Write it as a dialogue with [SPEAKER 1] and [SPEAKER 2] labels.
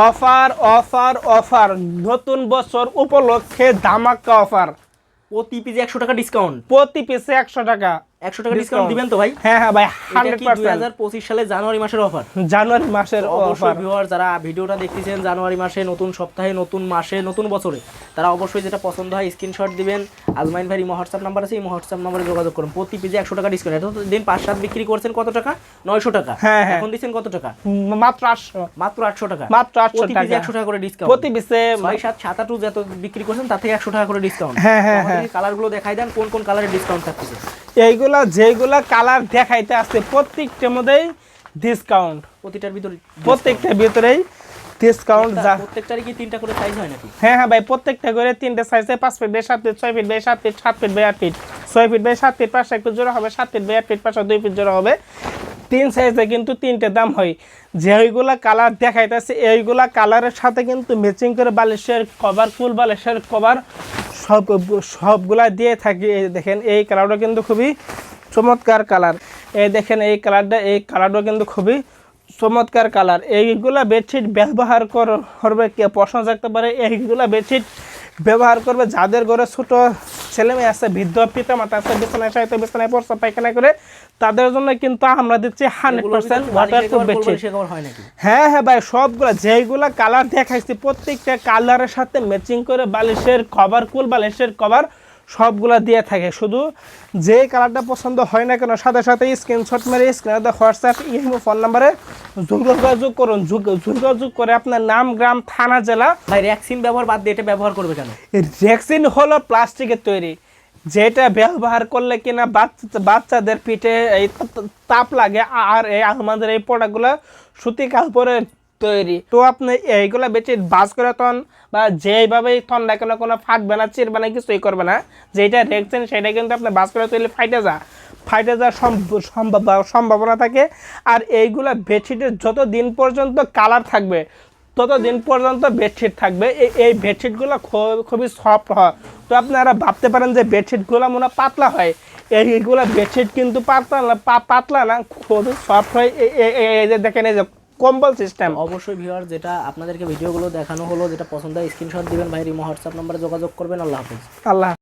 [SPEAKER 1] Offer offer offer, নতুন বছর উপলক্ষে ধামাকা অফার।
[SPEAKER 2] প্রতি পিসে 100 টাকা ডিসকাউন্ট,
[SPEAKER 1] প্রতি পিসে 100 টাকা
[SPEAKER 2] 100 টাকা ডিসকাউন্ট দিবেন তো ভাই?
[SPEAKER 1] হ্যাঁ হ্যাঁ ভাই,
[SPEAKER 2] এটা কি 2025 সালের জানুয়ারি মাসের অফার?
[SPEAKER 1] জানুয়ারি মাসের
[SPEAKER 2] অবশ্যই
[SPEAKER 1] অফার।
[SPEAKER 2] ভিউয়ার যারা ভিডিওটা দেখতেছেন জানুয়ারি মাসে, নতুন সপ্তাহে, নতুন মাসে, নতুন বছরে, তারা অবশ্যই যেটা পছন্দ হয় স্ক্রিনশট দিবেন। আজমাইন ভাই ইমো হোয়াটসঅ্যাপ নাম্বার আছে, এই হোয়াটসঅ্যাপ নম্বরে যোগাযোগ করুন। প্রতি পিসে 100 টাকা ডিসকাউন্ট। এটা তো দিন 5-7 বিক্রি করছেন কত টাকা? 900 টাকা।
[SPEAKER 1] হ্যাঁ হ্যাঁ,
[SPEAKER 2] এখন দিচ্ছেন কত টাকা?
[SPEAKER 1] মাত্র 800।
[SPEAKER 2] মাত্র 800 টাকা।
[SPEAKER 1] মাত্র 800
[SPEAKER 2] প্রতি পিসে
[SPEAKER 1] টাকা
[SPEAKER 2] 100 টাকা করে ডিসকাউন্ট।
[SPEAKER 1] প্রতি পিসে
[SPEAKER 2] 6-7 8 যত বিক্রি করছেন তার থেকে 100 টাকা করে ডিসকাউন্ট।
[SPEAKER 1] হ্যাঁ হ্যাঁ হ্যাঁ।
[SPEAKER 2] কালারগুলো দেখাই দেন, কোন কোন কালারের ডিসকাউন্ট থাকতেছে?
[SPEAKER 1] এইগুলা যেগুলা কালার দেখাইতে আছে প্রত্যেকটার মধ্যেই ডিসকাউন্ট,
[SPEAKER 2] প্রতিটার ভিতরে
[SPEAKER 1] প্রত্যেকটার ভিতরেই ডিসকাউন্ট।
[SPEAKER 2] প্রত্যেকটারই কি 3টা করে সাইজ হয় নাকি?
[SPEAKER 1] হ্যাঁ হ্যাঁ ভাই, প্রত্যেকটা করে 3টে সাইজে 5 feet by 7 feet, 6 feet by 7 feet, 7 feet by 8 feet, 6 feet by 7 feet, পাশে একটু জোড়া হবে, 7 ফিট বাই 8 ফিট, পাশে 2 ফিট জোড়া হবে। 3 সাইজে কিন্তু 3টে দাম হয়। যেইগুলা কালার দেখাইতেছে এইগুলা কালারের সাথে কিন্তু ম্যাচিং করে বালিশের কভার, ফুল বালিশের কভার সবগুলা দিয়ে থাকি। এই দেখেন, এই কালারটা কিন্তু খুবই চমৎকার কালার। এই দেখেন এই কালারটা কিন্তু খুবই চমৎকার কালার। এইগুলা বেডশিট ব্যবহার করবে কে প্রশ্ন থাকতে পারে, এইগুলা বেডশিট ব্যবহার করবে যাদের ঘরে ছোট ছেলে মেয়ে আছে, বৃদ্ধ পিতা মাতা আছে, বিছানায় সাইতে বিছানায় পড়ছে পায়খানা করে, তাদের জন্য কিন্তু আমরা দিচ্ছি 100% ওয়াটারপ্রুফ বেডশিট। হ্যাঁ হ্যাঁ ভাই, সবগুলা যেইগুলা কালার দেখাইছি প্রত্যেকটা কালারের সাথে ম্যাচিং করে বালিশের কভার, কুল বালিশের কভার সবগুলা দিয়ে থাকে। শুধু যে কালারটা পছন্দ হয় না কেন সাথে সাথে স্ক্রিনশট মেরে স্ক্রিনে হোয়াটসঅ্যাপ ইমো ফোন নাম্বারে যোগাযোগ করুন। যোগাযোগ করে আপনার নাম, গ্রাম, থানা, জেলা।
[SPEAKER 2] ভাই রেক্সিন ব্যবহার বাদ দিয়ে এটা ব্যবহার করবে কেন?
[SPEAKER 1] রেক্সিন হলো প্লাস্টিকের তৈরি, যেটা ব্যবহার করলে কিনা বাচ্চাদের পিঠে এই তাপ লাগে। আর এই আমাদের এই প্রোডাক্টগুলো সুতি কাপড়ের তৈরি। তো আপনি এইগুলো বেশি বাস করে তখন বা যেইভাবেই তখন না কেন কোনো ফাটবে না, চিরবে না, কিছুই করবে না। যেটা রেখছেন সেটা কিন্তু আপনি বাস করে তৈরি ফাইটে যাওয়ার সম্ভাবনা থাকে। আর এইগুলা বেডশিটের যত দিন পর্যন্ত কালার থাকবে ততদিন পর্যন্ত বেডশিট থাকবে। এই বেডশিটগুলো খুবই সফট হয়। তো আপনারা ভাবতে পারেন যে বেডশিটগুলো মনে পাতলা হয়, এইগুলো বেডশিট কিন্তু পাতলা না, খুবই সফট হয়। এই যে দেখেন, এই যে কম্বল সিস্টেম।
[SPEAKER 2] অবশ্যই ভিউয়ার, যেটা আপনাদেরকে ভিডিওগুলো দেখানো হলো, যেটা পছন্দ হয় স্ক্রিনশট দিবেন, ভাই ইমো হোয়াটসঅ্যাপ নম্বরে যোগাযোগ করবেন। আল্লাহ হাফেজ।
[SPEAKER 1] আল্লাহ।